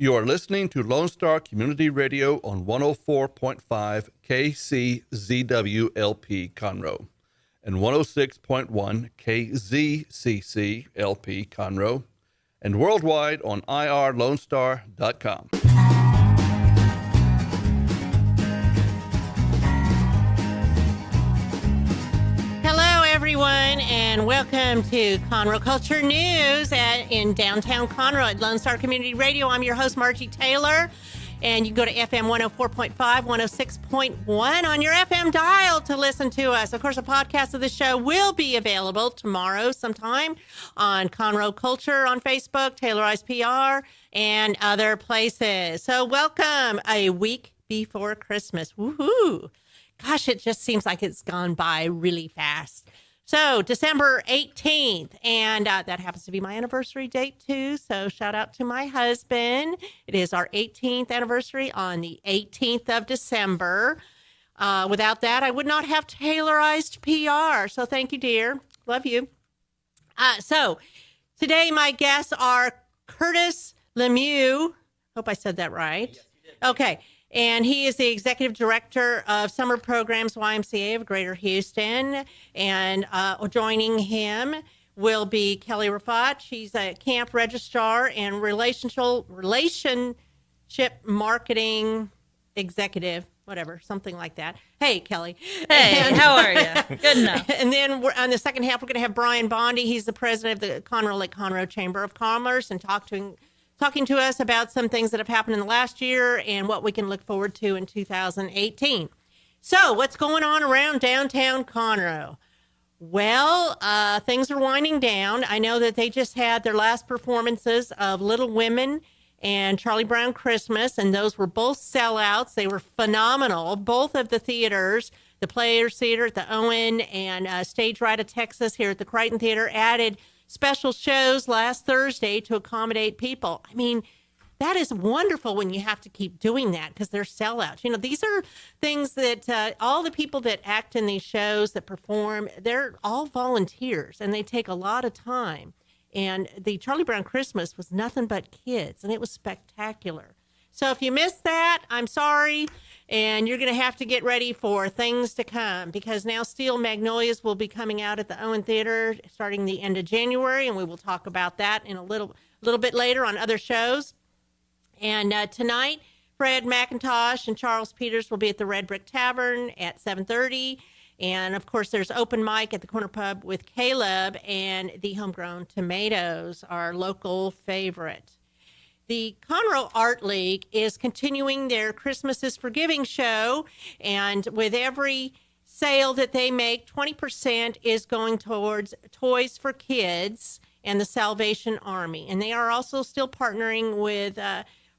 You are listening to Lone Star Community Radio on 104.5 KCZWLP Conroe and 106.1 KZCCLP Conroe and worldwide on irlonestar.com. Everyone, and welcome to Conroe Culture News in downtown Conroe at Lone Star Community Radio. I'm your host, Margie Taylor, and you can go to FM 104.5, 106.1 on your FM dial to listen to us. Of course, a podcast of the show will be available tomorrow sometime on Conroe Culture on Facebook, Taylorized PR, and other places. So welcome a week before Christmas. Woohoo! Gosh, it just seems like it's gone by really fast. So December 18th, and that happens to be my anniversary date too, so shout out to my husband. It is our 18th anniversary on the 18th of December. Without that, I would not have Taylorized PR, so thank you, dear. Love you. So today my guests are Curtis Lemieux. Hope I said that right. Yes, you did. Okay. And he is the executive director of summer programs, YMCA of Greater Houston. And joining him will be Kelly Rafat. She's a camp registrar and relationship marketing executive, whatever, something like that. Hey, Kelly. Hey, how are you? Good enough. And then on the second half, we're going to have Brian Bondy. He's the president of the Conroe Lake Conroe Chamber of Commerce, and talking to us about some things that have happened in the last year and what we can look forward to in 2018. So what's going on around downtown Conroe? Well, things are winding down. I know that they just had their last performances of Little Women and Charlie Brown Christmas, and those were both sellouts. They were phenomenal. Both of the theaters, the Players Theater at the Owen and Stage Right of Texas here at the Crichton Theater, added special shows last Thursday to accommodate people. I mean, that is wonderful when you have to keep doing that because they're sellouts. You know, these are things that all the people that act in these shows, that perform, they're all volunteers and they take a lot of time. And the Charlie Brown Christmas was nothing but kids, and it was spectacular. So if you missed that, I'm sorry. And you're going to have to get ready for things to come, because now Steel Magnolias will be coming out at the Owen Theater starting the end of January, and we will talk about that in a little bit later on other shows. And tonight, Fred McIntosh and Charles Peters will be at the Red Brick Tavern at 7:30. And, of course, there's open mic at the Corner Pub with Caleb and the Homegrown Tomatoes, our local favorite. The Conroe Art League is continuing their Christmas is Forgiving show, and with every sale that they make, 20% is going towards Toys for Kids and the Salvation Army. And they are also still partnering with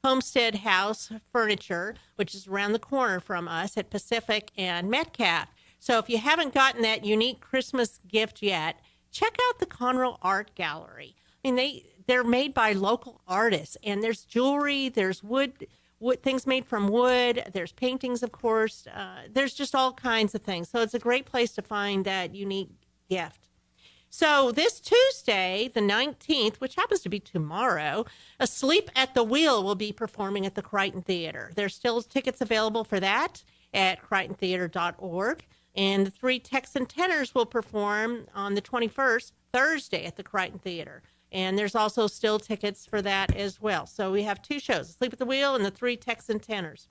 Homestead House Furniture, which is around the corner from us at Pacific and Metcalf. So if you haven't gotten that unique Christmas gift yet, check out the Conroe Art Gallery. I mean, they're made by local artists, and there's jewelry, there's wood things made from wood, there's paintings, of course, there's just all kinds of things. So it's a great place to find that unique gift. So this Tuesday, the 19th, which happens to be tomorrow, Asleep at the Wheel will be performing at the Crichton Theater. There's still tickets available for that at crichtontheater.org. And the three Texan tenors will perform on the 21st, Thursday, at the Crichton Theater. And there's also still tickets for that as well. So we have two shows, Asleep at the Wheel and the three Texan tenors.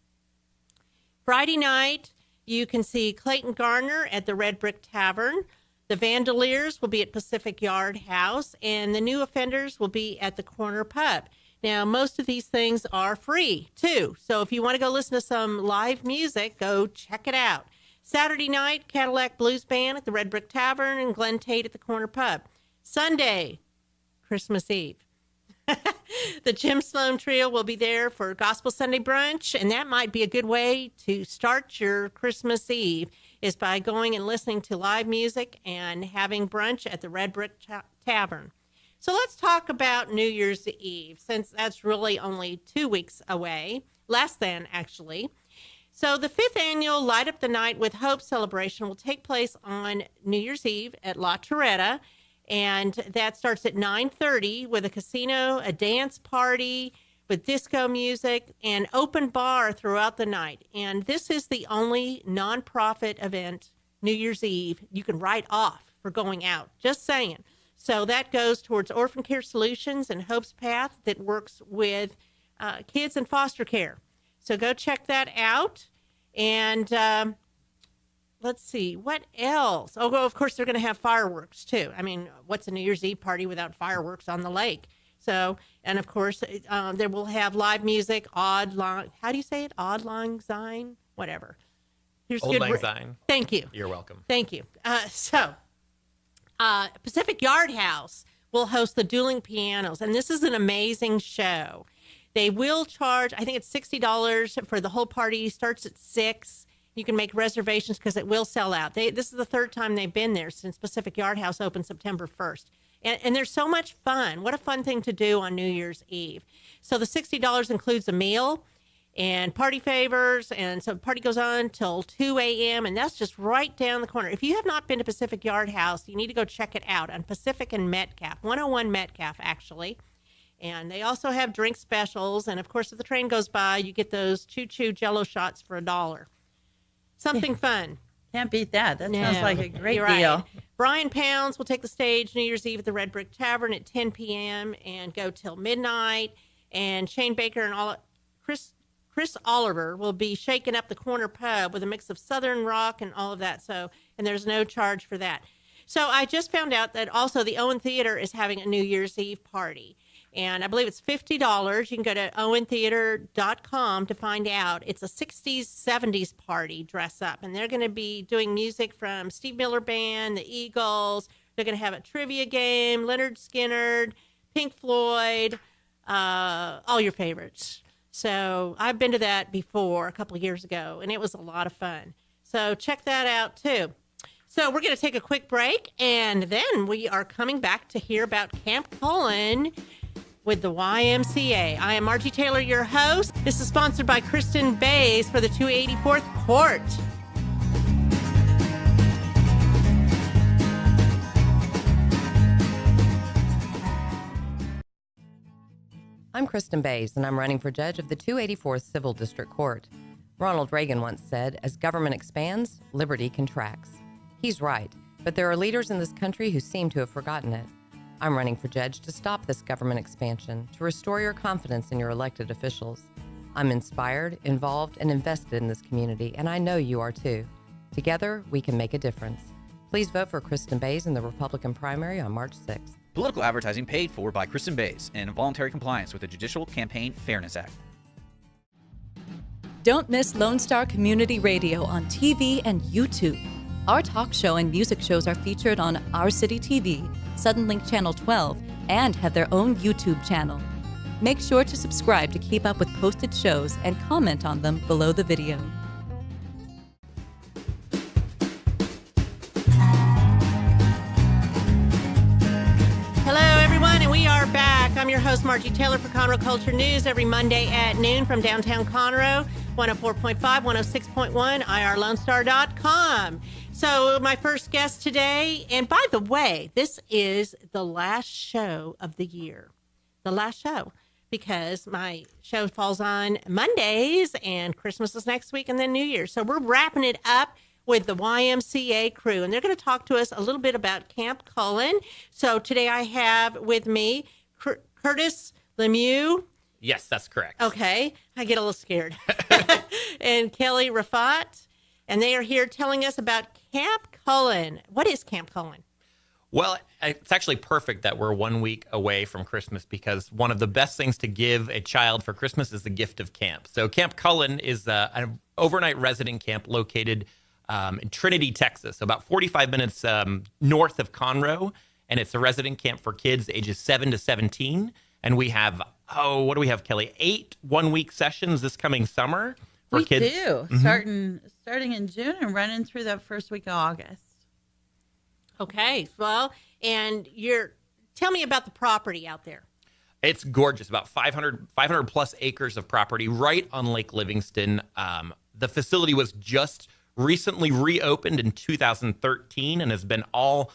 Friday night, you can see Clayton Garner at the Red Brick Tavern. The Vandaliers will be at Pacific Yard House. And the New Offenders will be at the Corner Pub. Now, most of these things are free, too. So if you want to go listen to some live music, go check it out. Saturday night, Cadillac Blues Band at the Red Brick Tavern and Glenn Tate at the Corner Pub. Sunday, Christmas Eve. The Jim Sloan Trio will be there for Gospel Sunday Brunch, and that might be a good way to start your Christmas Eve, is by going and listening to live music and having brunch at the Red Brick Tavern. So let's talk about New Year's Eve, since that's really only 2 weeks away, less than actually. So the 5th annual Light Up the Night with Hope celebration will take place on New Year's Eve at La Torreta, and that starts at 9:30 with a casino, a dance party, with disco music and open bar throughout the night. And this is the only nonprofit event, New Year's Eve, you can write off for going out. Just saying. So that goes towards Orphan Care Solutions and Hope's Path that works with kids in foster care. So go check that out. And let's see, what else? Oh, well, of course, they're going to have fireworks, too. I mean, what's a New Year's Eve party without fireworks on the lake? So, and of course, they will have live music, how do you say it? Odd Lang Syne? Whatever. Here's Old Lang Syne. Thank you. You're welcome. Thank you. Pacific Yard House will host the Dueling Pianos, and this is an amazing show. They will charge, I think it's $60 for the whole party. Starts at 6. You can make reservations because it will sell out. This is the third time they've been there since Pacific Yard House opened September 1st. And there's so much fun. What a fun thing to do on New Year's Eve. So the $60 includes a meal and party favors. And so the party goes on till 2 a.m. And that's just right down the corner. If you have not been to Pacific Yard House, you need to go check it out on Pacific and Metcalf, 101 Metcalf, actually. And they also have drink specials. And, of course, if the train goes by, you get those choo-choo Jell-O shots for $1. Something fun. Can't beat that. That sounds like a great You're deal. Right. Brian Pounds will take the stage New Year's Eve at the Red Brick Tavern at 10 p.m. and go till midnight. And Shane Baker and Chris Oliver will be shaking up the corner pub with a mix of Southern rock and all of that. So, and there's no charge for that. So I just found out that also the Owen Theater is having a New Year's Eve party. And I believe it's $50. You can go to owentheater.com to find out. It's a 60s, 70s party dress up. And they're going to be doing music from Steve Miller Band, the Eagles. They're going to have a trivia game, Leonard Skinner, Pink Floyd, all your favorites. So I've been to that before a couple of years ago, and it was a lot of fun. So check that out, too. So we're going to take a quick break, and then we are coming back to hear about Kamp Cullen with the YMCA. I am Margie Taylor, your host. This is sponsored by Kristen Bays for the 284th Court. I'm Kristen Bays, and I'm running for judge of the 284th Civil District Court. Ronald Reagan once said, as government expands, liberty contracts. He's right, but there are leaders in this country who seem to have forgotten it. I'm running for judge to stop this government expansion, to restore your confidence in your elected officials. I'm inspired, involved, and invested in this community, and I know you are too. Together, we can make a difference. Please vote for Kristen Bays in the Republican primary on March 6th. Political advertising paid for by Kristen Bays and in voluntary compliance with the Judicial Campaign Fairness Act. Don't miss Lone Star Community Radio on TV and YouTube. Our talk show and music shows are featured on Our City TV, Suddenlink Channel 12, and have their own YouTube channel. Make sure to subscribe to keep up with posted shows and comment on them below the video. Hello, everyone, and we are back. I'm your host, Margie Taylor, for Conroe Culture News every Monday at noon from downtown Conroe, 104.5, 106.1, irlonestar.com. So my first guest today, and by the way, this is the last show of the year. The last show, because my show falls on Mondays, and Christmas is next week, and then New Year's. So we're wrapping it up with the YMCA crew, and they're going to talk to us a little bit about Kamp Cullen. So today I have with me Curtis Lemieux. Yes, that's correct. Okay, I get a little scared. And Kelly Rafat, and they are here telling us about Kamp Cullen. What is Kamp Cullen? Well, it's actually perfect that we're 1 week away from Christmas, because one of the best things to give a child for Christmas is the gift of camp. So Kamp Cullen is an overnight resident camp located in Trinity, Texas, about 45 minutes north of Conroe. And it's a resident camp for kids ages 7 to 17. And we have, what do we have, Kelly? 8 1-week sessions this coming summer for kids. We do, starting in June and running through that first week of August. Okay, well, and tell me about the property out there. It's gorgeous, about 500 plus acres of property right on Lake Livingston. The facility was just recently reopened in 2013 and has been all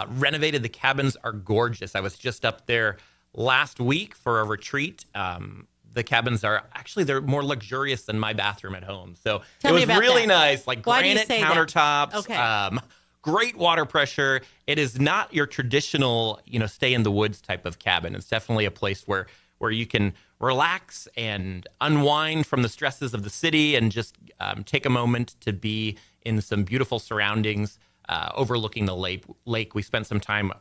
renovated. The cabins are gorgeous. I was just up there last week for a retreat. the cabins are actually, they're more luxurious than my bathroom at home. So Tell it me was about really that. nice, like Why do you granite say that? countertops. Okay. Great water pressure. It is not your traditional, stay in the woods type of cabin. It's definitely a place where you can relax and unwind from the stresses of the city and just take a moment to be in some beautiful surroundings overlooking the lake. We spent some time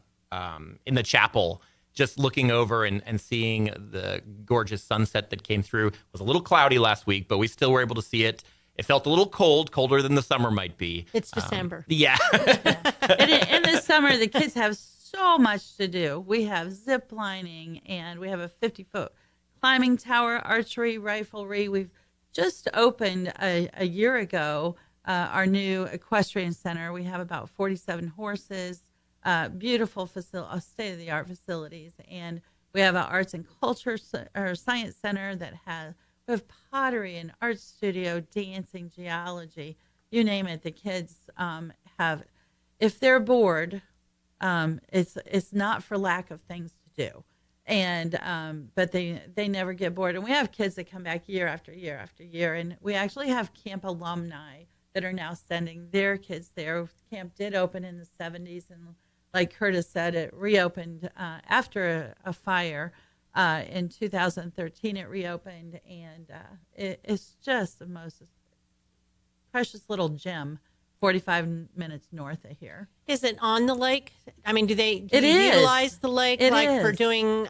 in the chapel just looking over and seeing the gorgeous sunset that came through. It was a little cloudy last week, but we still were able to see it. It felt a little colder than the summer might be. It's December. Yeah. And in the summer, the kids have so much to do. We have zip lining, and we have a 50-foot climbing tower, archery, riflery. We've just opened a year ago our new equestrian center. We have about 47 horses, beautiful state-of-the-art facilities, and we have an arts and culture or science center that we have pottery and art studio, dancing, geology, you name it. The kids have, if they're bored, it's not for lack of things to do. And but they never get bored. And we have kids that come back year after year after year. And we actually have camp alumni that are now sending their kids there. Camp did open in the 70s, and like Curtis said, it reopened after a fire. In 2013, it reopened, and it's just the most precious little gem, 45 minutes north of here. Is it on the lake? I mean, do you is. utilize the lake It for is. doing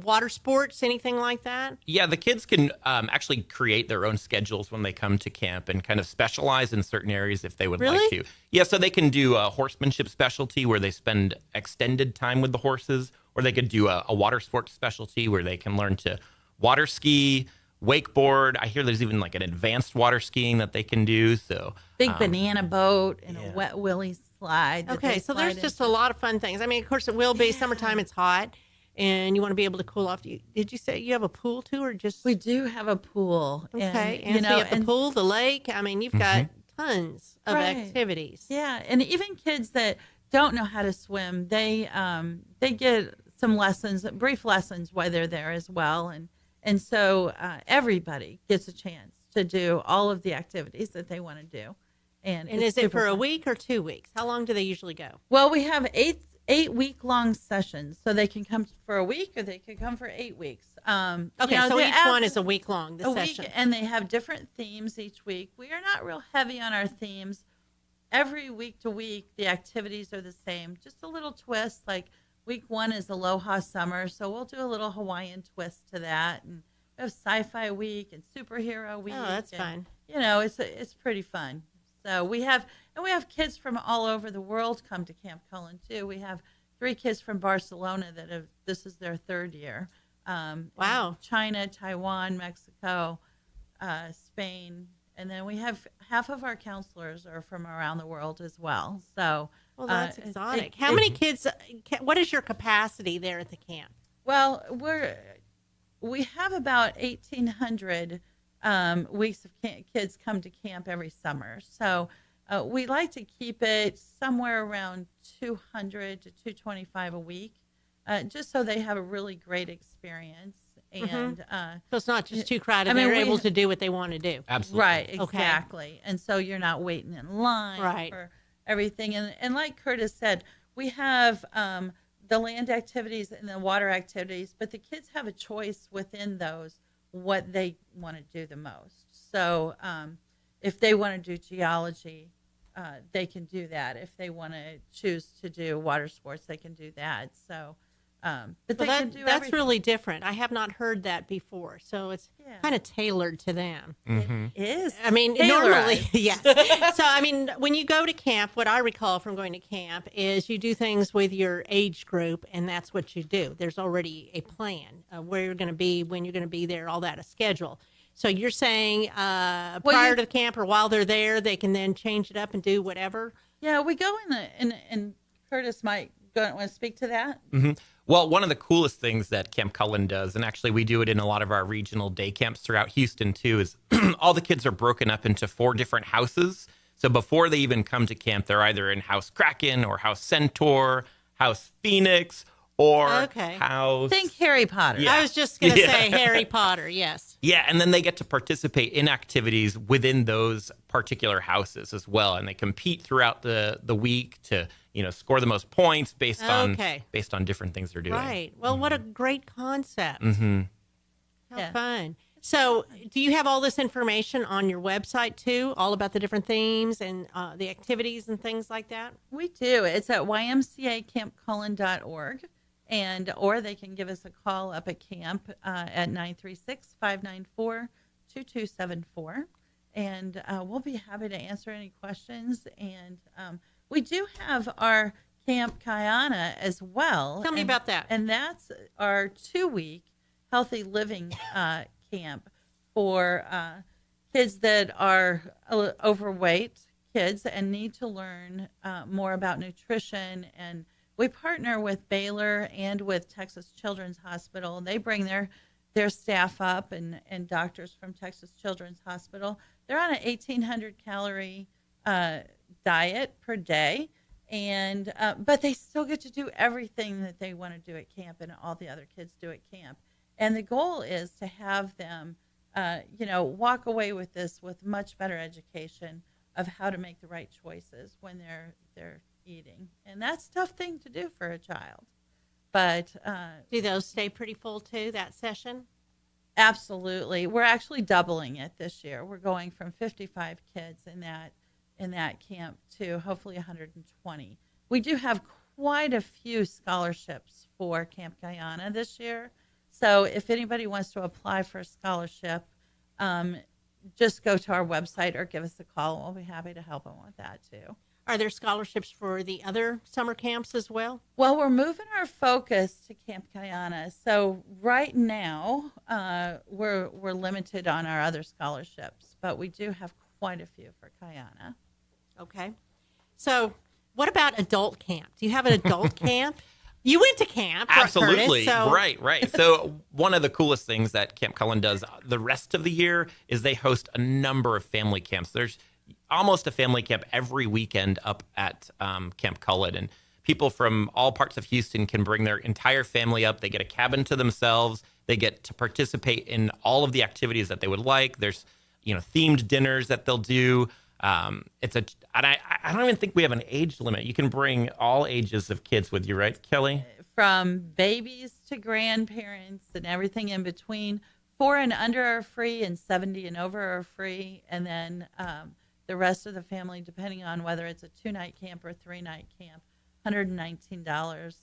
water sports, anything like that? Yeah, the kids can actually create their own schedules when they come to camp and kind of specialize in certain areas if they would like Really? to. Yeah, so they can do a horsemanship specialty where they spend extended time with the horses, or they could do a water sports specialty where they can learn to water ski, wakeboard. I hear there's even like an advanced water skiing that they can do. So Big banana boat and yeah. a wet willy slide. that Okay, they so there's slide just into. a lot of fun things. I mean, of course, it will be summertime. It's hot, and you want to be able to cool off. Did you say you have a pool too, or just We do have a pool. okay? And, And so you have the pool, the lake. I mean, you've got tons of Right. activities. Yeah, and even kids that don't know how to swim, they get some lessons, brief lessons while they're there as well, and so everybody gets a chance to do all of the activities that they want to do. And And it's is it super for a fun. week or 2 weeks? How long do they usually go? Well, we have eight-week-long sessions, so they can come for a week or they can come for 8 weeks. Okay, so the each one is a week long. The a session. week, and they have different themes each week. We are not real heavy on our themes. Every week to week, the activities are the same, just a little twist. Like week 1 is Aloha Summer, so we'll do a little Hawaiian twist to that. And we have Sci-Fi Week and Superhero Week. Oh, that's and, fun. It's pretty fun. So we have kids from all over the world come to Kamp Cullen too. We have 3 kids from Barcelona this is their 3rd year. Wow. China, Taiwan, Mexico, Spain, and then we have half of our counselors are from around the world as well. So, Well, that's it- exotic. it- How many kids? What is your capacity there at the camp? Well, we have about 1,800 weeks of kids come to camp every summer. So we like to keep it somewhere around 200 to 225 a week, just so they have a really great experience. And So it's not just too crowded. I mean, They're we- able to do what they want to do. absolutely. right, Okay. exactly. And so you're not waiting in line Right. for everything. And like Curtis said, we have the land activities and the water activities, but the kids have a choice within those what they want to do the most. So if they want to do geology, they can do that. If they want to choose to do water sports, they can do that. So, but they can do that's everything. really different. I have not heard that before. So it's Yeah. kind of tailored to them. It is. I mean, normally, yes. So, I mean, when you go to camp, what I recall from going to camp is you do things with your age group, and that's what you do. There's already a plan of where you're going to be, when you're going to be there, all that, a schedule. So you're saying prior to the camp or while they're there, they can then change it up and do whatever? Yeah, we go and Curtis might want to speak to that. Well, one of the coolest things that Kamp Cullen does, and actually we do it in a lot of our regional day camps throughout Houston too, is all the kids are broken up into 4 different houses. So before they even come to camp, they're either in House Kraken or House Centaur, House Phoenix, or Okay. house. Think Harry Potter. Yeah. I was just going to say Harry Potter. Yes. Yeah, and then they get to participate in activities within those particular houses as well, and they compete throughout the week to score the most points based on different things they're doing. Right. Well, what a great concept. Mm-hmm. How Yeah. fun. So, do you have all this information on your website too, all about the different themes and the activities and things like that? We do. It's at YMCACampCullen.org, or they can give us a call up at camp at 936-594-2274, and we'll be happy to answer any questions. And we do have our Kamp K'aana as well. Tell me about that. And that's our 2-week healthy living camp for kids that are overweight kids and need to learn more about nutrition. And we partner with Baylor and with Texas Children's Hospital. They bring their staff up and doctors from Texas Children's Hospital. They're on an 1,800 calorie diet per day, and but they still get to do everything that they want to do at camp and all the other kids do at camp. And the goal is to have them, walk away with this with much better education of how to make the right choices when they're eating. And that's a tough thing to do for a child. But Do those stay pretty full too, that session? absolutely, we're actually doubling it this year. We're going from 55 kids in that camp to hopefully 120. We do have quite a few scholarships for Kamp K'aana this year. So if anybody wants to apply for a scholarship, just go to our website or give us a call. We'll be happy to help them with that too. Are there scholarships for the other summer camps as well? Well, we're moving our focus to Kamp K'aana. So right now, we're limited on our other scholarships, but we do have quite a few for K'aana. Okay. So what about adult camp? Do you have an adult camp? You went to camp, Absolutely. Curtis, so Right. So one of the coolest things that Kamp Cullen does the rest of the year is they host a number of family camps. There's almost a family camp every weekend up at Kamp Cullen, and people from all parts of Houston can bring their entire family up. They get a cabin to themselves. They get to participate in all of the activities that they would like. There's themed dinners that they'll do. And I don't even think we have an age limit. You can bring all ages of kids with you, right, Kelly? From babies to grandparents and everything in between. 4 and under are free, and 70 and over are free. And then the rest of the family, depending on whether it's a 2-night camp or a 3-night camp, $119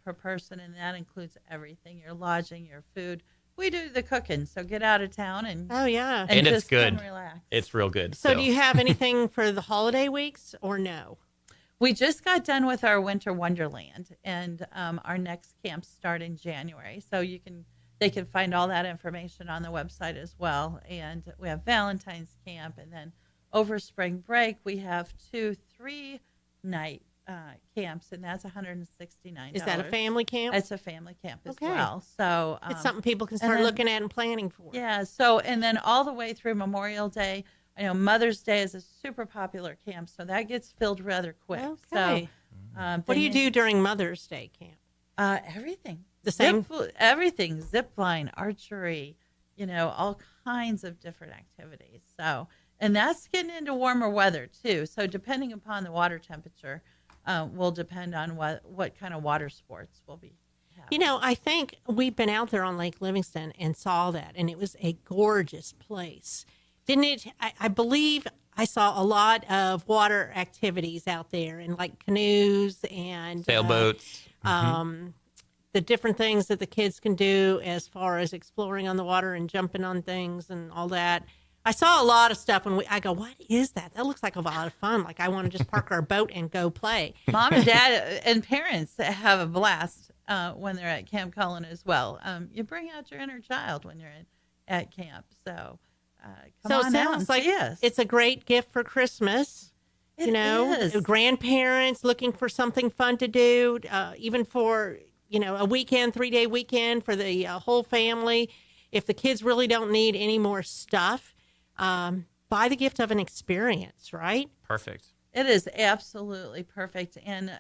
per person, and that includes everything: your lodging, your food. We do the cooking, so get out of town and Oh yeah. And it's just come good. relax. It's real good. So do you have anything for the holiday weeks or no? We just got done with our Winter Wonderland, and our next camps start in January. So they can find all that information on the website as well. And we have Valentine's camp, and then over spring break we have 2 3-night camps, and that's $169. Is that a family camp? It's a family camp as Okay. well. So It's something people can start then- looking at and planning for. yeah. So, and then all the way through Memorial Day. I know Mother's Day is a super popular camp, so that gets filled rather quick. Okay. So, What do you do during Mother's Day camp? Everything. The same? Everything. Zip line, archery, all kinds of different activities. So, and that's getting into warmer weather too. So depending upon the water temperature, will depend on what kind of water sports will be happening. I think we've been out there on Lake Livingston and saw that, and it was a gorgeous place. Didn't it? I believe I saw a lot of water activities out there, and like canoes and Sailboats. The different things that the kids can do as far as exploring on the water and jumping on things and all that. I saw a lot of stuff, and I go, what is that? That looks like a lot of fun. Like, I want to just park our boat and go play. Mom and dad and parents have a blast when they're at Kamp Cullen as well. You bring out your inner child when you're at camp. So come So it on out sounds and like see us. it's a great gift for Christmas. It is. Grandparents looking for something fun to do, even for, a weekend, 3-day weekend for the whole family. If the kids really don't need any more stuff, buy the gift of an experience, right? Perfect. It is absolutely perfect. And,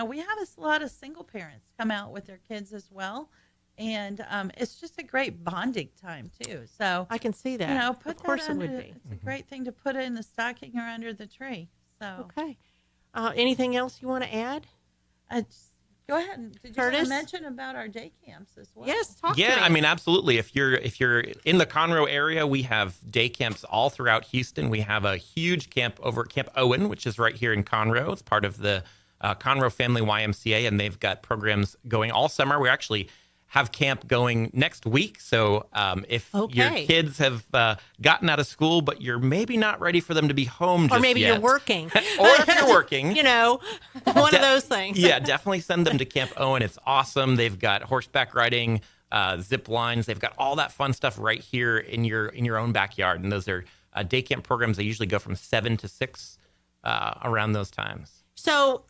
we have a lot of single parents come out with their kids as well. And it's just a great bonding time, too. So I can see that. put of course that it would under, be. It's a great thing to put in the stocking or under the tree. So Okay. Anything else you want to add? Go ahead. Did you want Curtis? to mention about our day camps as well? Yes, talk to me. Yeah, I mean, absolutely. If you're in the Conroe area, we have day camps all throughout Houston. We have a huge camp over at Kamp K'aana, which is right here in Conroe. It's part of the Conroe Family YMCA, and they've got programs going all summer. We actually have camp going next week. So if your kids have gotten out of school, but you're maybe not ready for them to be home just or maybe yet. you're working. Or if you're working. One of those things. Yeah, definitely send them to Kamp K'aana. It's awesome. They've got horseback riding, zip lines. They've got all that fun stuff right here in your own backyard. And those are day camp programs. They usually go from 7 to 6 around those times. So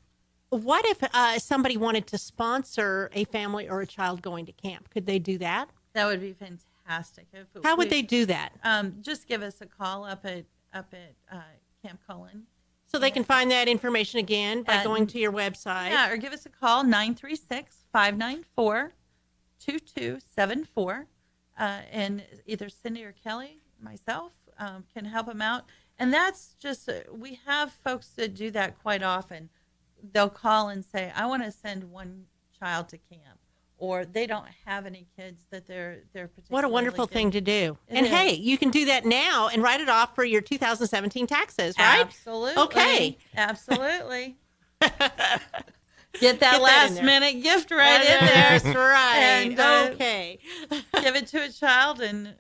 what if somebody wanted to sponsor a family or a child going to camp? Could they do that? That would be fantastic. How would they do that? Just give us a call up at Kamp Cullen. So they can find that information again by going to your website. Yeah, or give us a call, 936-594-2274. And either Cindy or Kelly, myself, can help them out. And that's just, we have folks that do that quite often. They'll call and say, I want to send one child to camp, or they don't have any kids that they're particularly What a wonderful thing to do. It is. Hey, you can do that now and write it off for your 2017 taxes, right? Absolutely. Okay. Absolutely. Get that in last there. minute gift right in there. That's right. And, okay. Give it to a child, and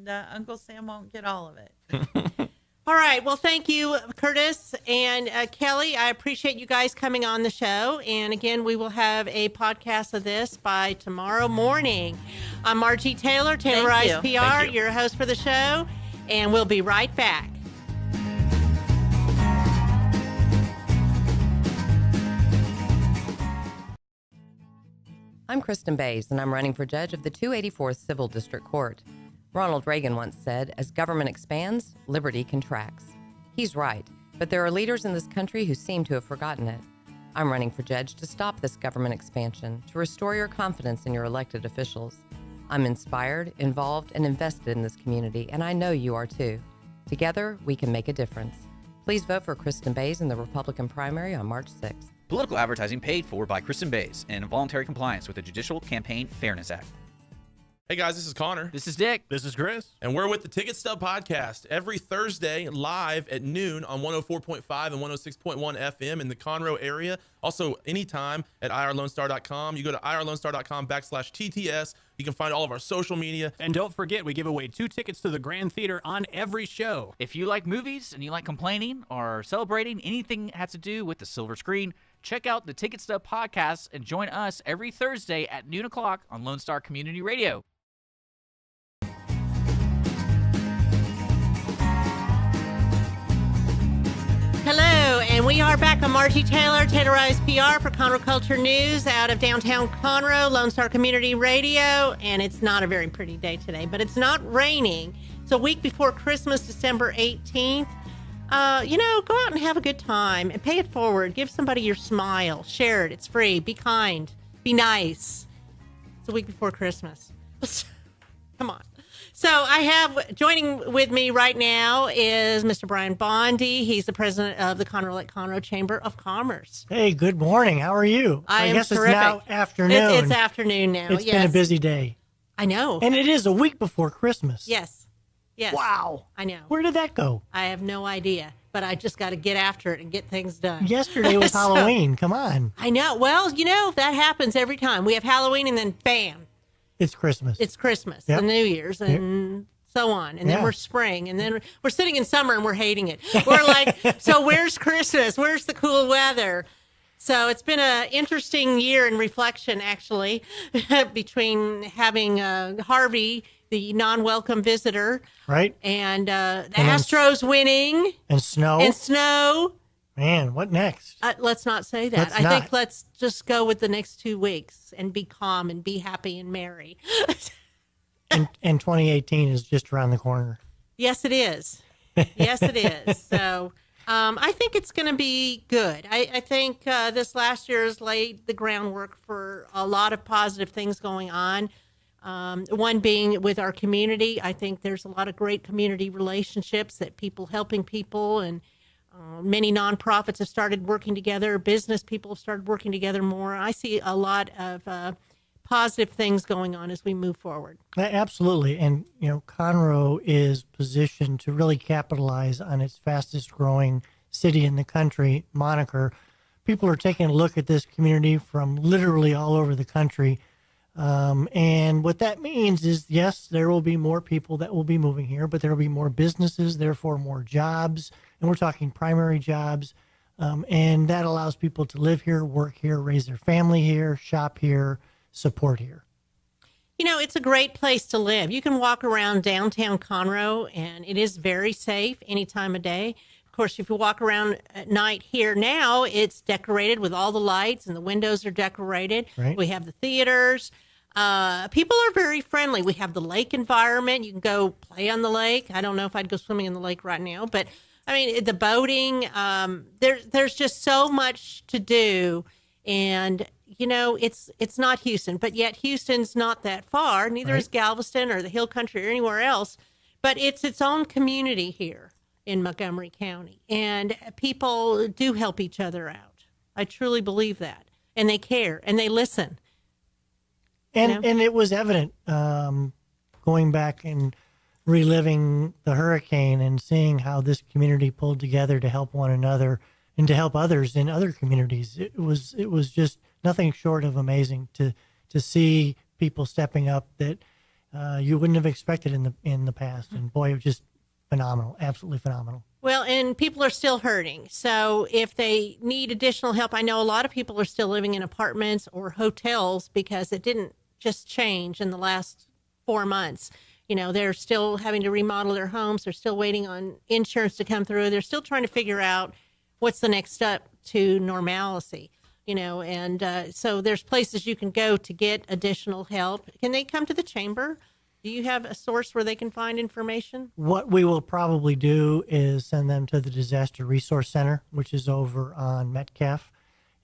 Uncle Sam won't get all of it. All right. Well, thank you, Curtis and Kelly. I appreciate you guys coming on the show. And again, we will have a podcast of this by tomorrow morning. I'm Margie Taylor, Taylorized Thank you. PR, Thank you. your host for the show. And we'll be right back. I'm Kristen Bays, and I'm running for judge of the 284th Civil District Court. Ronald Reagan once said, as government expands, liberty contracts. He's right, but there are leaders in this country who seem to have forgotten it. I'm running for judge to stop this government expansion, to restore your confidence in your elected officials. I'm inspired, involved, and invested in this community, and I know you are too. Together, we can make a difference. Please vote for Kristen Bays in the Republican primary on March 6th. Political advertising paid for by Kristen Bays and in voluntary compliance with the Judicial Campaign Fairness Act. Hey guys, this is Connor. This is Dick. This is Chris. And we're with the Ticket Stub Podcast every Thursday live at noon on 104.5 and 106.1 FM in the Conroe area. Also, anytime at irlonestar.com. You go to irlonestar.com/TTS. You can find all of our social media. And don't forget, we give away 2 tickets to the Grand Theater on every show. If you like movies and you like complaining or celebrating anything that has to do with the silver screen, check out the Ticket Stub Podcast and join us every Thursday at noon o'clock on Lone Star Community Radio. Hello, and we are back on Margie Taylor, Taylorized PR for Conroe Culture News out of downtown Conroe, Lone Star Community Radio. And it's not a very pretty day today, but it's not raining. It's a week before Christmas, December 18th. Go out and have a good time and pay it forward. Give somebody your smile. Share it. It's free. Be kind. Be nice. It's a week before Christmas. Come on. So I have joining with me right now is Mr. Brian Bondy. He's the president of the Conroe Lake Conroe Chamber of Commerce. Hey, good morning. How are you? I am guess terrific. it's now afternoon. It's afternoon now. It's been a busy day. I know. And it is a week before Christmas. Yes. Wow. I know. Where did that go? I have no idea, but I just got to get after it and get things done. Yesterday was So- Halloween. Come on. I know. Well, that happens every time. We have Halloween and then bam, It's Christmas. it's Christmas Yep. and New Year's and so on. And then Yeah. we're spring and then we're sitting in summer and we're hating it. We're like, so where's Christmas? Where's the cool weather? So it's been an interesting year in reflection, actually, between having Harvey, the non-welcome visitor, right? and the then Astros winning And snow. and snow. Man, what next? Let's not say that. Let's I think not. let's just go with the next 2 weeks and be calm and be happy and merry. And 2018 is just around the corner. Yes, it is. Yes, it is. So I think it's going to be good. I think this last year has laid the groundwork for a lot of positive things going on. One being with our community. I think there's a lot of great community relationships that people helping people, and many nonprofits have started working together. Business people have started working together more. I see a lot of positive things going on as we move forward. Absolutely. And, Conroe is positioned to really capitalize on its fastest growing city in the country moniker. People are taking a look at this community from literally all over the country. And what that means is, yes, there will be more people that will be moving here, but there will be more businesses, therefore more jobs. And we're talking primary jobs. And that allows people to live here, work here, raise their family here, shop here, support here. It's a great place to live. You can walk around downtown Conroe, and it is very safe any time of day. Of course, if you walk around at night here now, it's decorated with all the lights, and the windows are decorated. Right. We have the theaters. People are very friendly. We have the lake environment. You can go play on the lake. I don't know if I'd go swimming in the lake right now, but I mean, the boating, there's just so much to do. And it's not Houston, but yet Houston's not that far. Neither is Galveston or the Hill Country or anywhere else. But it's its own community here in Montgomery County. And people do help each other out. I truly believe that. And they care and they listen. And it was evident going back and reliving the hurricane and seeing how this community pulled together to help one another and to help others in other communities. It was just nothing short of amazing to see people stepping up that you wouldn't have expected in the past. And boy, it was just phenomenal, absolutely phenomenal. Well, and people are still hurting. So if they need additional help, I know a lot of people are still living in apartments or hotels because it didn't just change in the last 4 months. They're still having to remodel their homes. They're still waiting on insurance to come through. They're still trying to figure out what's the next step to normalcy, and so there's places you can go to get additional help. Can they come to the chamber? Do you have a source where they can find information? What we will probably do is send them to the Disaster Resource Center, which is over on Metcalf.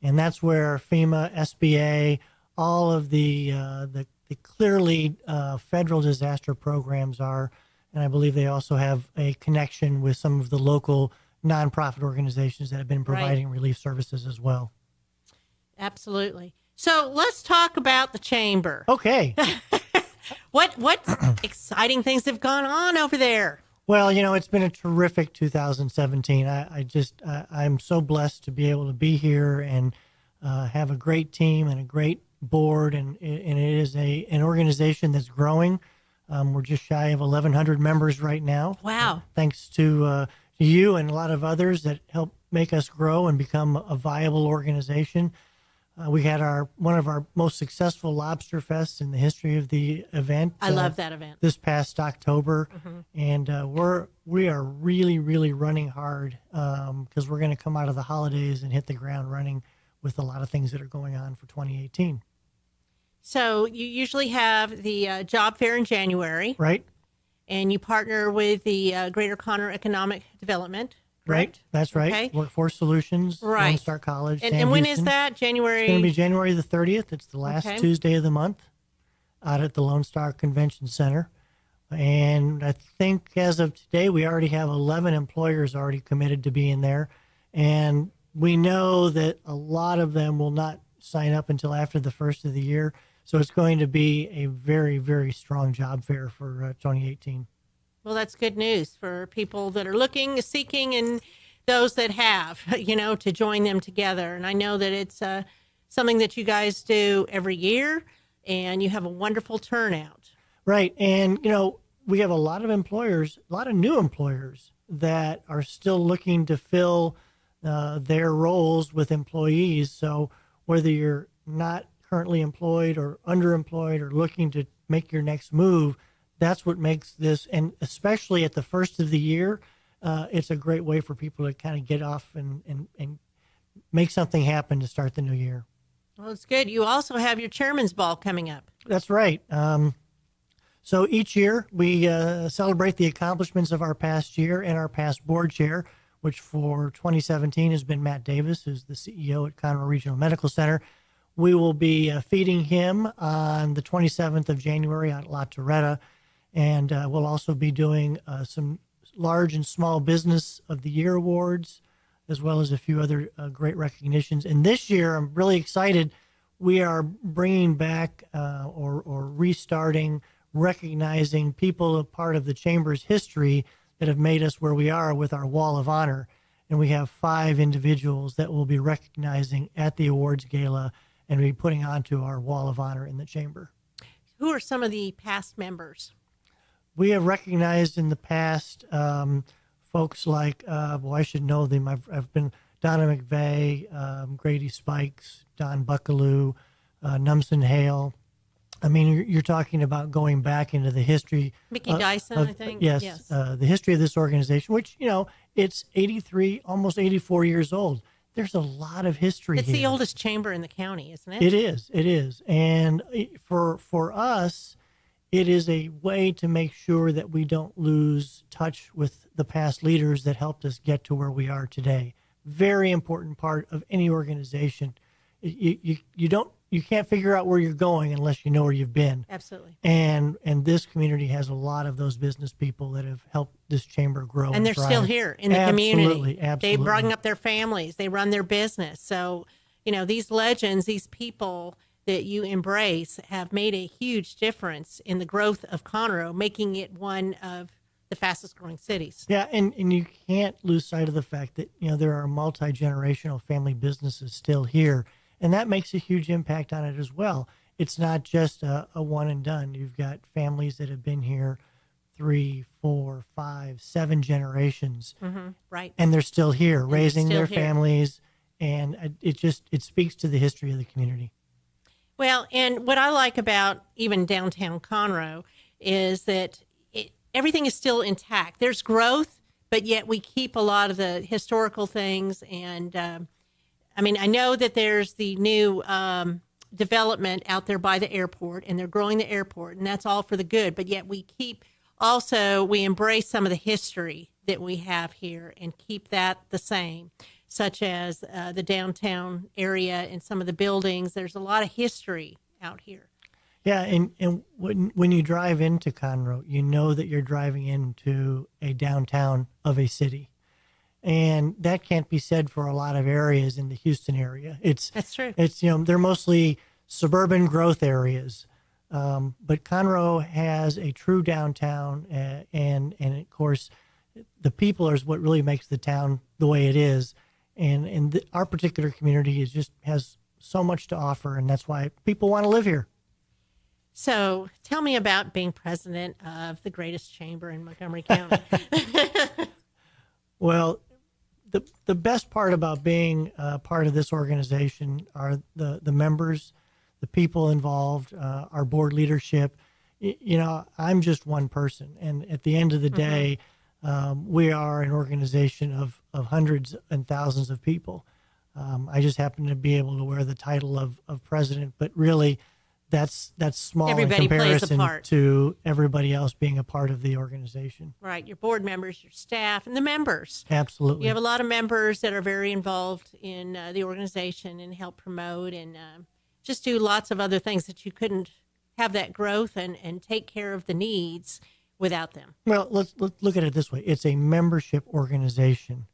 And that's where FEMA, SBA, all of the clearly federal disaster programs are. And I believe they also have a connection with some of the local nonprofit organizations that have been providing relief services as well. Absolutely. So let's talk about the chamber. Okay. What exciting things have gone on over there? Well, it's been a terrific 2017. I'm so blessed to be able to be here and have a great team and a great board, and it is an organization that's growing. We're just shy of 1,100 members right now. Wow! Thanks to you and a lot of others that help make us grow and become a viable organization. We had one of our most successful lobster fests in the history of the event. I love that event. This past October, and we are really, really running hard because we're going to come out of the holidays and hit the ground running with a lot of things that are going on for 2018. So you usually have the job fair in January, right? And you partner with the Greater Conroe Economic Development. Right, that's right. Okay. Workforce Solutions, right. Lone Star College. And when is that? January? It's going to be January the 30th. It's the last Tuesday of the month out at the Lone Star Convention Center. And I think as of today, we already have 11 employers already committed to being there. And we know that a lot of them will not sign up until after the first of the year. So it's going to be a very, very strong job fair for 2018. Well, that's good news for people that are looking, seeking, and those that have, to join them together. And I know that it's something that you guys do every year, and you have a wonderful turnout. Right. And, we have a lot of employers, a lot of new employers that are still looking to fill their roles with employees. So whether you're not currently employed or underemployed or looking to make your next move, that's what makes this, and especially at the first of the year, it's a great way for people to kind of get off and make something happen to start the new year. Well, it's good. You also have your chairman's ball coming up. That's right. So each year we celebrate the accomplishments of our past year and our past board chair. which for 2017 has been Matt Davis, who's the CEO at Conroe Regional Medical Center. We will be feeding him on the 27th of January at La Torretta, and we'll also be doing some large and small business of the year awards, as well as a few other great recognitions. And this year, I'm really excited. We are bringing back or restarting, recognizing people a part of the Chamber's history that have made us where we are with our Wall of Honor. And we have 5 individuals that we'll be recognizing at the awards gala and be putting onto our Wall of Honor in the Chamber. Who are some of the past members? We have recognized in the past folks like, I should know them. I've been Donna McVeigh, Grady Spikes, Don Buckaloo, Numson Hale. I mean, you're talking about going back into the history. Mickey Dyson, I think. Yes. The history of this organization, which, it's 83, almost 84 years old. There's a lot of history It's here. the oldest chamber in the county, isn't it? It is. And for us, it is a way to make sure that we don't lose touch with the past leaders that helped us get to where we are today. Very important part of any organization. You can't figure out where you're going unless you know where you've been. Absolutely. And this community has a lot of those business people that have helped this chamber grow. And they're thrive. still here in the community. Absolutely. They bring up their families. They run their business. So, these legends, these people that you embrace have made a huge difference in the growth of Conroe, making it one of the fastest growing cities. Yeah, and you can't lose sight of the fact that, there are multi-generational family businesses still here, and that makes a huge impact on it as well. It's not just a one and done. You've got families that have been here 3, 4, 5, 7 generations. Mm-hmm. Right. And they're still here, And raising still their here. families, and it speaks to the history of the community. Well, and what I like about even downtown Conroe is that everything is still intact. There's growth, but yet we keep a lot of the historical things. And I know that there's the new development out there by the airport, and they're growing the airport, and that's all for the good. But yet we embrace some of the history that we have here and keep that the same, such as the downtown area and some of the buildings. There's a lot of history out here. Yeah, and when you drive into Conroe, you know that you're driving into a downtown of a city. And that can't be said for a lot of areas in the Houston area. That's true. They're mostly suburban growth areas. But Conroe has a true downtown, and of course, the people is what really makes the town the way it is. And our particular community has so much to offer, and that's why people want to live here. So tell me about being president of the greatest chamber in Montgomery County. Well, the best part about being part of this organization are the members, the people involved, our board leadership. I'm just one person, and at the end of the day, we are an organization of hundreds and thousands of people. I just happen to be able to wear the title of president, but really that's small Everybody in plays a comparison part. to everybody else being a part of the organization. Right, your board members, your staff, and the members. Absolutely. You have a lot of members that are very involved in the organization and help promote and just do lots of other things that you couldn't have that growth and take care of the needs without them. Well, let's look at it this way. It's a membership organization.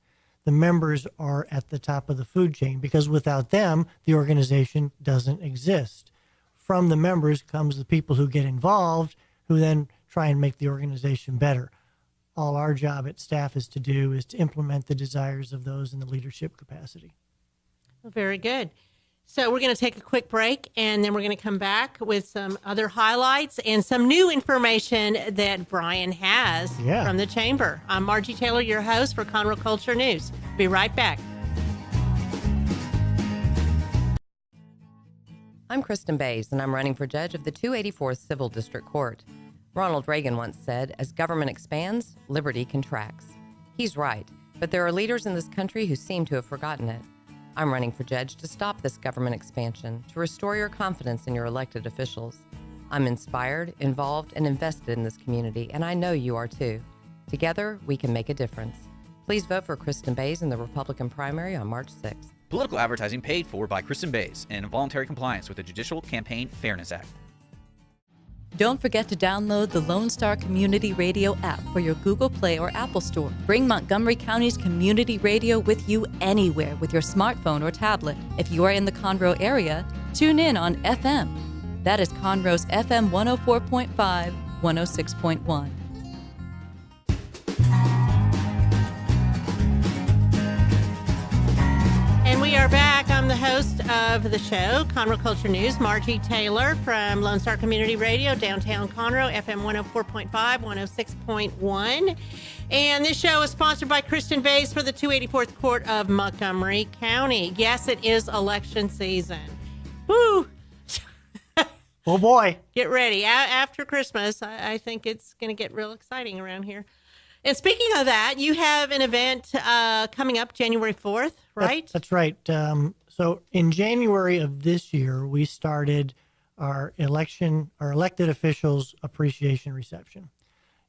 The members are at the top of the food chain because without them, the organization doesn't exist. From the members comes the people who get involved, who then try and make the organization better. All our job at staff is to implement the desires of those in the leadership capacity. Well, very good. So we're going to take a quick break, and then we're going to come back with some other highlights and some new information that Brian has from the chamber. I'm Margie Taylor, your host for Conroe Culture News. Be right back. I'm Kristen Bays, and I'm running for judge of the 284th Civil District Court. Ronald Reagan once said, as government expands, liberty contracts. He's right, but there are leaders in this country who seem to have forgotten it. I'm running for judge to stop this government expansion, to restore your confidence in your elected officials. I'm inspired, involved, and invested in this community, and I know you are too. Together, we can make a difference. Please vote for Kristen Bays in the Republican primary on March 6th. Political advertising paid for by Kristen Bays and in voluntary compliance with the Judicial Campaign Fairness Act. Don't forget to download the Lone Star Community Radio app for your Google Play or Apple Store. Bring Montgomery County's community radio with you anywhere with your smartphone or tablet. If you are in the Conroe area, tune in on FM. That is Conroe's FM 104.5, 106.1. And we are back. I'm the host of the show, Conroe Culture News, Margie Taylor from Lone Star Community Radio, downtown Conroe, FM 104.5, 106.1. And this show is sponsored by Kristen Bays for the 284th Court of Montgomery County. Yes, it is election season. Woo! Oh, boy. Get ready. After Christmas, I think it's going to get real exciting around here. And speaking of that, you have an event coming up January 4th, right? That's right. So in January of this year, we started our Elected Officials Appreciation Reception.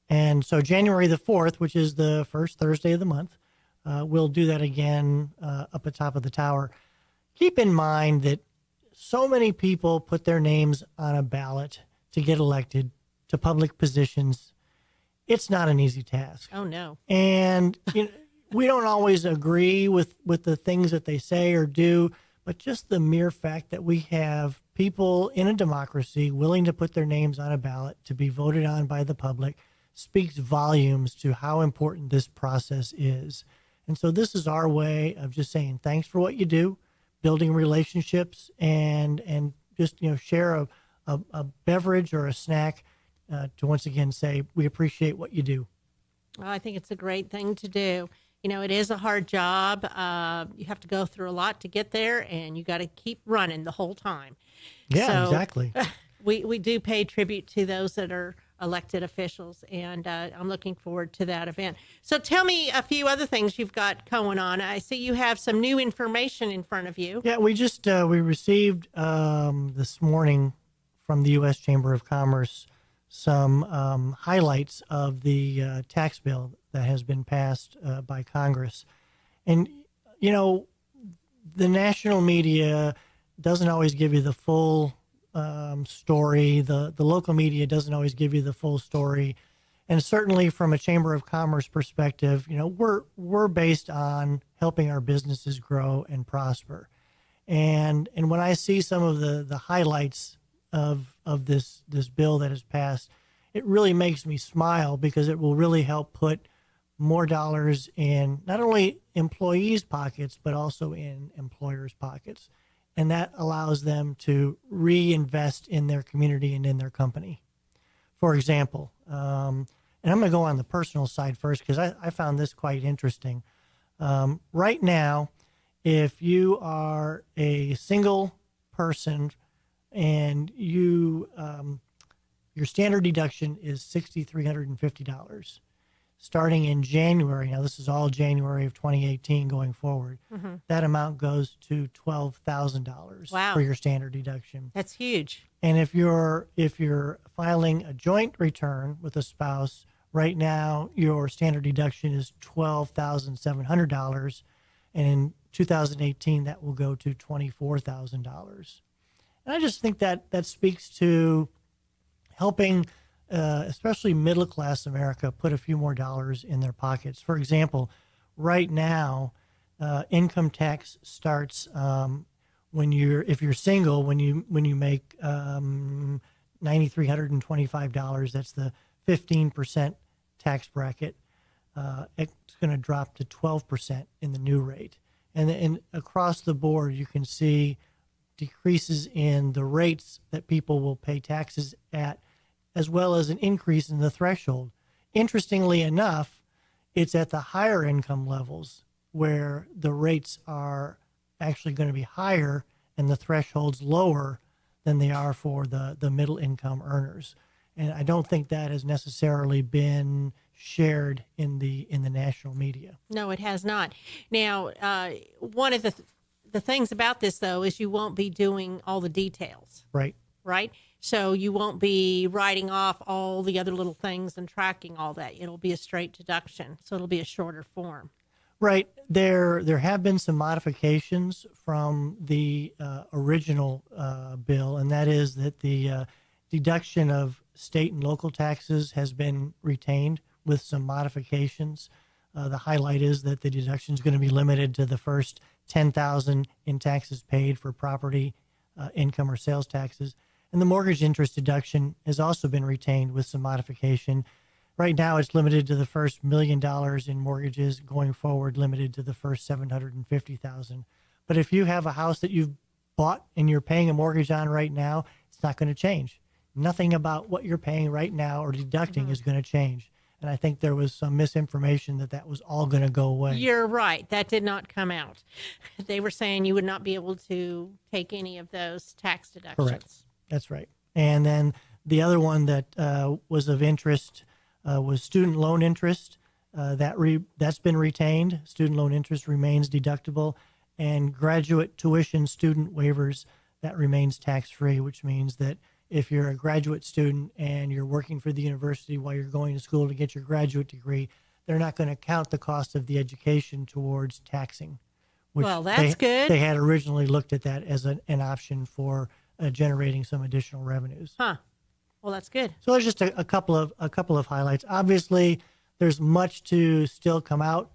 And so January the 4th, which is the first Thursday of the month, we'll do that again up at top of the tower. Keep in mind that so many people put their names on a ballot to get elected to public positions. It's not an easy task. Oh, no. And we don't always agree with the things that they say or do, but just the mere fact that we have people in a democracy willing to put their names on a ballot to be voted on by the public speaks volumes to how important this process is. And so this is our way of just saying thanks for what you do, building relationships, and just share a beverage or a snack to once again say we appreciate what you do. Well, I think it's a great thing to do. It is a hard job. You have to go through a lot to get there, and you got to keep running the whole time. Yeah, so, exactly. We do pay tribute to those that are elected officials, and I'm looking forward to that event. So tell me a few other things you've got going on. I see you have some new information in front of you. Yeah, we just we received this morning from the U.S. Chamber of Commerce some highlights of the tax bill that has been passed by Congress. And, the national media doesn't always give you the full story. The local media doesn't always give you the full story. And certainly from a Chamber of Commerce perspective, we're based on helping our businesses grow and prosper. And when I see some of the highlights of this bill that has passed, it really makes me smile because it will really help put more dollars in not only employees' pockets, but also in employers' pockets. And that allows them to reinvest in their community and in their company. For example, and I'm going to go on the personal side first because I found this quite interesting. Right now, if you are a single person and your standard deduction is $6,350. Starting in January, now this is all January of 2018 going forward, that amount goes to $12,000 Wow. for your standard deduction. That's huge. And if you're filing a joint return with a spouse, right now your standard deduction is $12,700, and in 2018 that will go to $24,000. And I just think that speaks to helping especially middle-class America put a few more dollars in their pockets. For example, right now, income tax starts if you're single, when you make $9,325. That's the 15% tax bracket. It's going to drop to 12% in the new rate, and across the board, you can see decreases in the rates that people will pay taxes at, as well as an increase in the threshold. Interestingly enough, it's at the higher income levels where the rates are actually going to be higher and the thresholds lower than they are for the middle income earners. And I don't think that has necessarily been shared in the national media. No, it has not. Now, one of the things about this, though, is you won't be doing all the details. Right. Right? So you won't be writing off all the other little things and tracking all that. It'll be a straight deduction. So it'll be a shorter form. Right. There have been some modifications from the original bill, and that is that the deduction of state and local taxes has been retained with some modifications. The highlight is that the deduction is going to be limited to the first $10,000 in taxes paid for property, income, or sales taxes. And the mortgage interest deduction has also been retained with some modification. Right now, it's limited to the first $1 million in mortgages. Going forward, limited to the first $750,000. But if you have a house that you've bought and you're paying a mortgage on right now, it's not going to change. Nothing about what you're paying right now or deducting is going to change. And I think there was some misinformation that was all going to go away. You're right. That did not come out. They were saying you would not be able to take any of those tax deductions. Correct. That's right. And then the other one that was of interest was student loan interest. That's been retained. Student loan interest remains deductible. And graduate tuition student waivers, that remains tax-free, which means that if you're a graduate student and you're working for the university while you're going to school to get your graduate degree, they're not going to count the cost of the education towards taxing. Well, that's good. They had originally looked at that as an option for generating some additional revenues. Huh. Well, that's good. So there's just a couple of highlights. Obviously, there's much to still come out.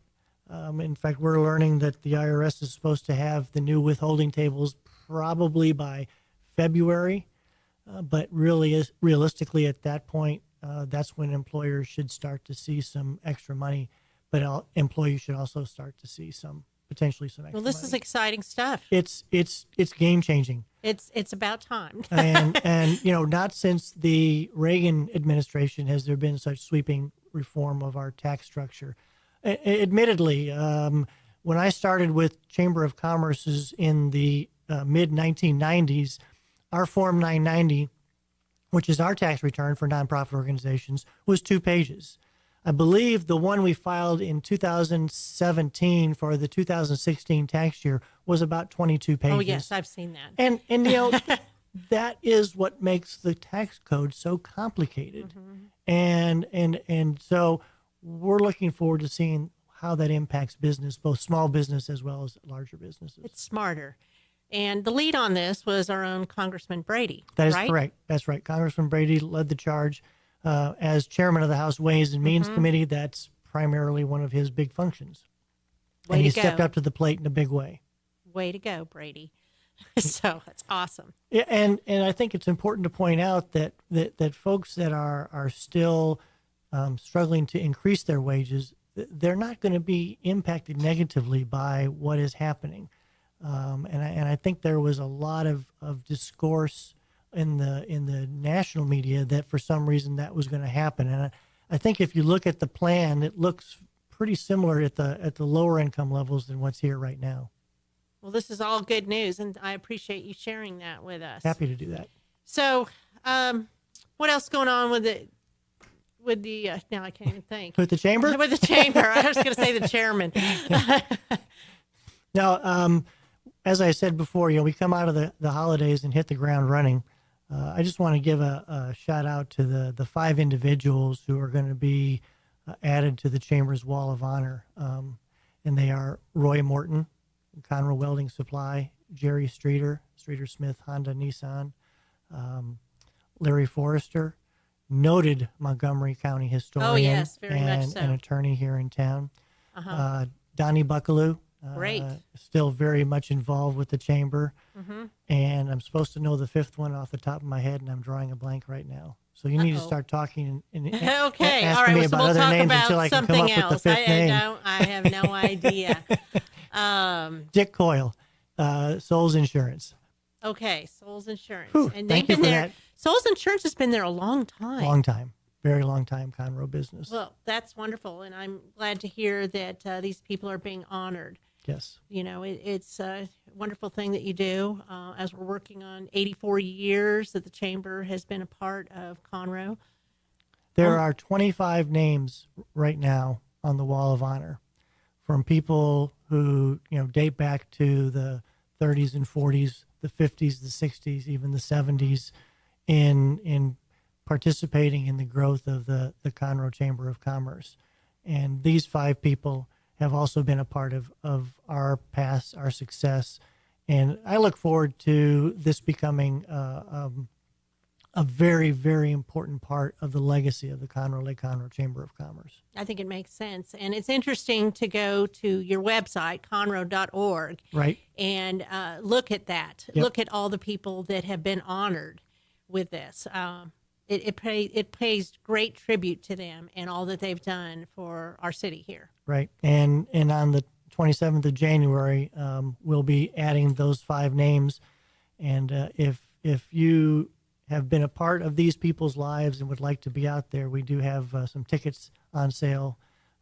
In fact, we're learning that the IRS is supposed to have the new withholding tables probably by February. But realistically, at that point, that's when employers should start to see some extra money. But employees should also start to see potentially some extra money. Well, this is exciting stuff. It's game changing. It's about time. and not since the Reagan administration has there been such sweeping reform of our tax structure. Admittedly, when I started with Chamber of Commerce's in the mid 1990s, our Form 990, which is our tax return for nonprofit organizations, was 2 pages. I believe the one we filed in 2017 for the 2016 tax year was about 22 pages. Oh, yes, I've seen that. And that is what makes the tax code so complicated. And so we're looking forward to seeing how that impacts business, both small business as well as larger businesses. It's smarter. And the lead on this was our own Congressman Brady. That is right? correct. That's right. Congressman Brady led the charge as chairman of the House Ways and Means Committee. That's primarily one of his big functions. Way and he to go. stepped up to the plate in a big way. Way to go, Brady. So that's awesome. Yeah, and I think it's important to point out that folks that are still struggling to increase their wages, they're not going to be impacted negatively by what is happening. And I think there was a lot of discourse in the national media that for some reason that was going to happen. And I think if you look at the plan, it looks pretty similar at the lower income levels than what's here right now. Well, this is all good news, and I appreciate you sharing that with us. Happy to do that. So, what else going on with the now I can't even think. With the chamber? With the chamber. I was going to say the chairman. Now, as I said before, we come out of the holidays and hit the ground running. I just want to give a shout out to the 5 individuals who are going to be added to the Chamber's Wall of Honor. And they are Roy Morton, Conroe Welding Supply, Jerry Streeter, Streeter Smith Honda Nissan, Larry Forrester, noted Montgomery County historian. Oh, yes, very much and so. an attorney here in town. Donnie Buckaloo. Great. Still very much involved with the chamber. And I'm supposed to know the 5th one off the top of my head, and I'm drawing a blank right now. So you need to start talking and Okay, asking all right. me So about we'll other talk names about until I can come something up else. with the 5th name. I have no idea. Dick Coyle, Souls Insurance. Okay, Souls Insurance. Whew, And thank they've you been for there. that. Souls Insurance has been there a long time. Long time. Very long time, Conroe business. Well, that's wonderful, and I'm glad to hear that these people are being honored. Yes. It's a wonderful thing that you do as we're working on 84 years that the Chamber has been a part of Conroe. There are 25 names right now on the Wall of Honor from people who, date back to the 30s and 40s, the 50s, the 60s, even the 70s in participating in the growth of the Conroe Chamber of Commerce. And these 5 people have also been a part of our past, our success. And I look forward to this becoming a very, very important part of the legacy of the Conroe Lake Conroe Chamber of Commerce. I think it makes sense. And it's interesting to go to your website, conroe.org, Right. and look at that. Yep. Look at all the people that have been honored with this. It pays great tribute to them and all that they've done for our city here. Right. And on the 27th of January, we'll be adding those 5 names. And if you have been a part of these people's lives and would like to be out there, we do have some tickets on sale.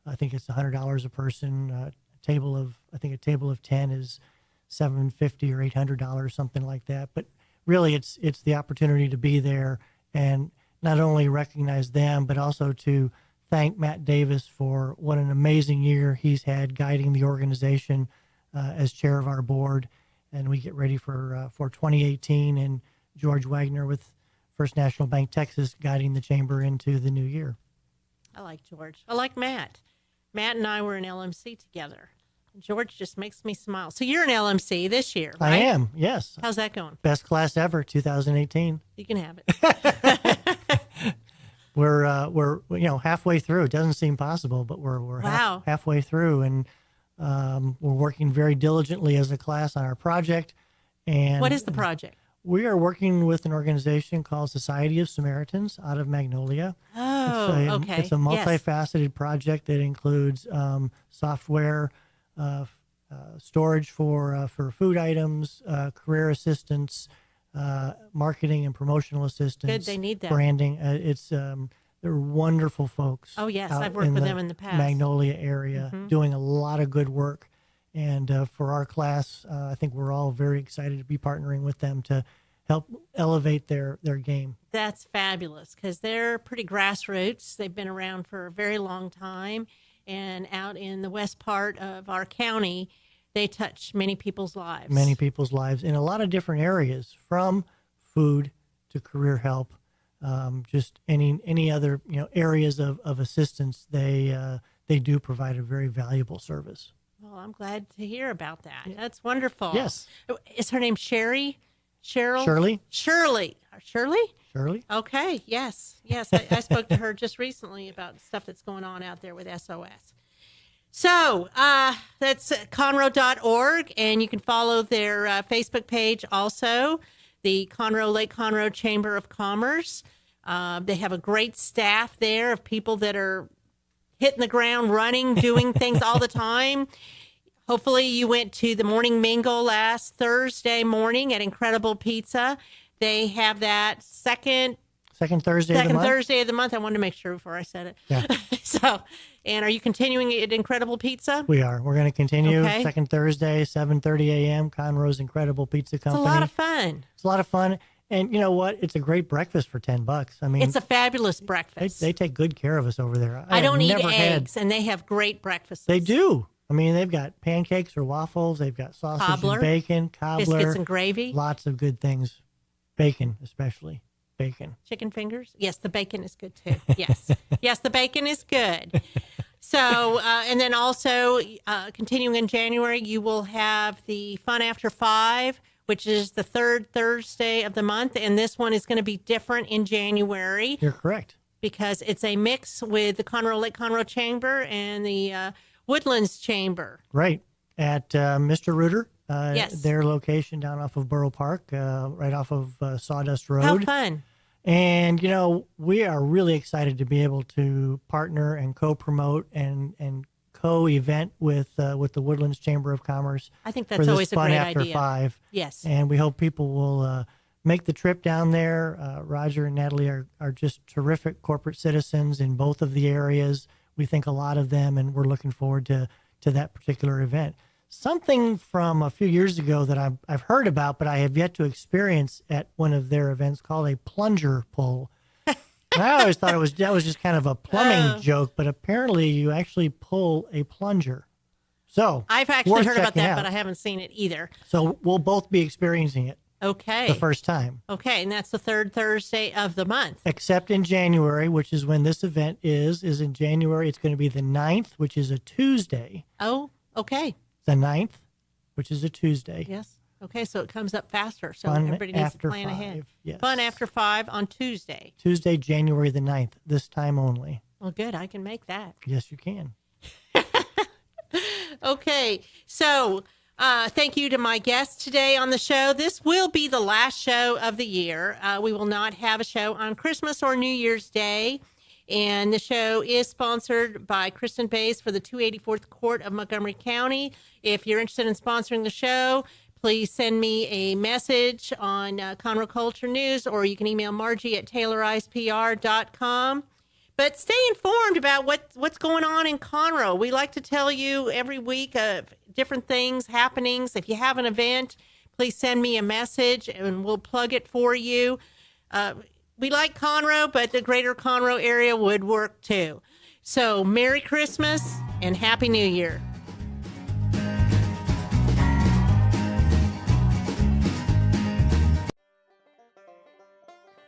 I think it's $100 a person. A table of 10 is $750 or $800, something like that. But really, it's the opportunity to be there and not only recognize them, but also to thank Matt Davis for what an amazing year he's had guiding the organization as chair of our board. And we get ready for 2018, and George Wagner with First National Bank Texas guiding the chamber into the new year. I like George. I like Matt. Matt and I were in LMC together. George just makes me smile. So you're in LMC this year, right? I am, yes. How's that going? Best class ever, 2018. You can have it. We're halfway through. It doesn't seem possible, but we're Wow. halfway through, and we're working very diligently as a class on our project. And What is the project? We are working with an organization called Society of Samaritans out of Magnolia. Oh, okay. It's a multifaceted project that includes software, storage for food items, career assistance, marketing and promotional assistance. Good, they need that. Branding. They're wonderful folks. Oh, yes, out I've worked with them in the past. Magnolia area, doing a lot of good work. And for our class, I think we're all very excited to be partnering with them to help elevate their game. That's fabulous because they're pretty grassroots. They've been around for a very long time. And out in the west part of our county, they touch many people's lives. Many people's lives in a lot of different areas, from food to career help, just any other areas of assistance. They do provide a very valuable service. Well, I'm glad to hear about that. That's wonderful. Yes. Is her name Sherry? Cheryl? Shirley? Shirley. Shirley? Shirley? Okay. Yes. I spoke to her just recently about stuff that's going on out there with SOS. So that's Conroe.org, and you can follow their Facebook page also, the Conroe Lake Conroe Chamber of Commerce. They have a great staff there of people that are hitting the ground running, doing things all the time. Hopefully you went to the morning mingle last Thursday morning at Incredible Pizza. They have that second Thursday of the month. Thursday of the month. I wanted to make sure before I said it. Yeah. So, and are you continuing at Incredible Pizza? We are. We're going to continue Okay. second Thursday, 7:30 a.m. Conroe's Incredible Pizza It's Company. a lot of fun. It's a lot of fun. And you know what? It's a great breakfast for $10. I mean, It's a fabulous breakfast. they take good care of us over there. I don't eat have never had- eggs, and they have great breakfasts. They do. I mean, they've got pancakes or waffles. They've got sausage Cobbler, and bacon, cobbler, biscuits and gravy, lots of good things. Bacon, especially bacon. chicken fingers. Yes, the bacon is good too. Yes, yes, the bacon is good. So, and then also continuing in January, you will have the Fun After 5, which is the third Thursday of the month, and this one is going to be different in January You're correct. because it's a mix with the Conroe Lake Conroe Chamber and the Woodlands Chamber. Right. At Mr. Reuter, Yes. their location down off of Borough Park, right off of Sawdust Road. How fun! And, we are really excited to be able to partner and co-promote and co-event with the Woodlands Chamber of Commerce. I think for that's this always a Fun great After idea. 5. Yes. And we hope people will make the trip down there. Roger and Natalie are just terrific corporate citizens in both of the areas. We think a lot of them, and we're looking forward to that particular event. Something from a few years ago that I've heard about, but I have yet to experience at one of their events, called a plunger pull. And I always thought that was just kind of a plumbing joke, but apparently you actually pull a plunger. So I've actually worth heard about checking that, out. but I haven't seen it either. So we'll both be experiencing it. Okay. the first time. Okay, and that's the third Thursday of the month. Except in January, which is when this event is in January. It's going to be the 9th, which is a Tuesday. Oh, okay. The 9th, which is a Tuesday. Yes. Okay, so it comes up faster. So Fun everybody needs to after plan 5, ahead. yes. Fun after 5 on Tuesday. Tuesday, January the 9th, this time only. Well, good. I can make that. Yes, you can. Okay, so thank you to my guests today on the show. This will be the last show of the year. We will not have a show on Christmas or New Year's Day. And the show is sponsored by Kristen Bays for the 284th Court of Montgomery County. If you're interested in sponsoring the show, please send me a message on Conroe Culture News, or you can email Margie at tayloricepr.com. But stay informed about what's going on in Conroe. We like to tell you every week of different things, happenings. If you have an event, please send me a message and we'll plug it for you. We like Conroe, but the greater Conroe area would work too. So Merry Christmas and Happy New Year.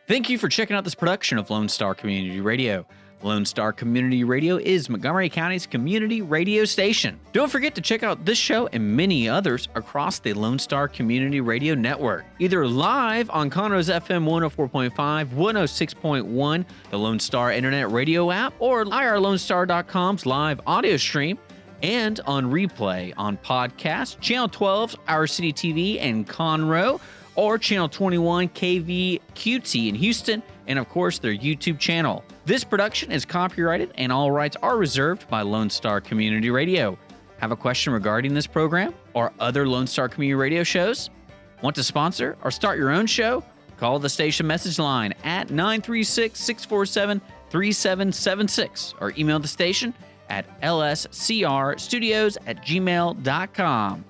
Thank you for checking out this production of Lone Star Community Radio. Lone Star Community Radio is Montgomery County's community radio station. Don't forget to check out this show and many others across the Lone Star Community Radio Network, either live on Conroe's FM 104.5, 106.1, the Lone Star Internet Radio app, or irlonestar.com's live audio stream, and on replay on podcast, Channel 12's Our City TV in Conroe, or Channel 21 KVQT in Houston, and of course their YouTube channel. This production is copyrighted and all rights are reserved by Lone Star Community Radio. Have a question regarding this program or other Lone Star Community Radio shows? Want to sponsor or start your own show? Call the station message line at 936-647-3776 or email the station at lscrstudios@gmail.com.